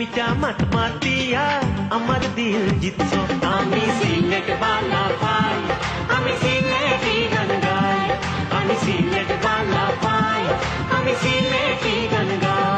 মিঠা মাত মাতিয়া আমার দিল জিতছো আমি সিলেট বালা পাই আমি সিলেটি গান গাই আমি সিলেট বালা পাই আমি সিলেটি গান গাই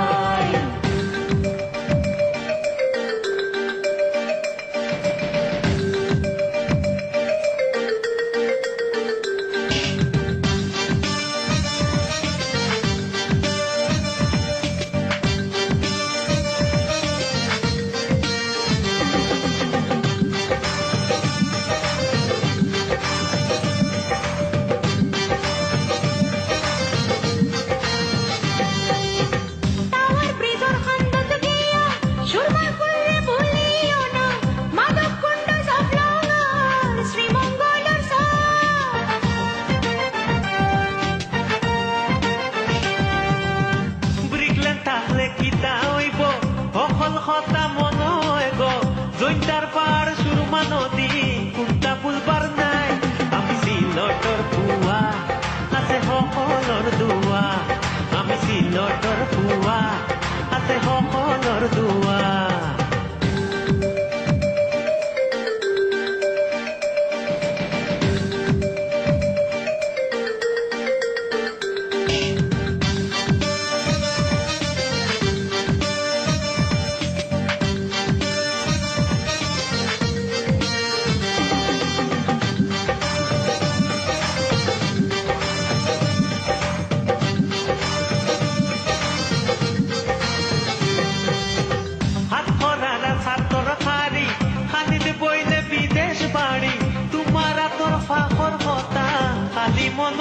কথা মনে হয় গো জৈন্তার পার সুরমা নদী কোনটা ভুলবার নাই আমি সিলটর পুয়া আছে সকলৰ দুয়া আমি সিলটৰ পুয়া আছে সকলৰ দুয়া বিদেশ বাড়ি তোমাৰ তোৰ ফাঁকৰ কথা খালি মন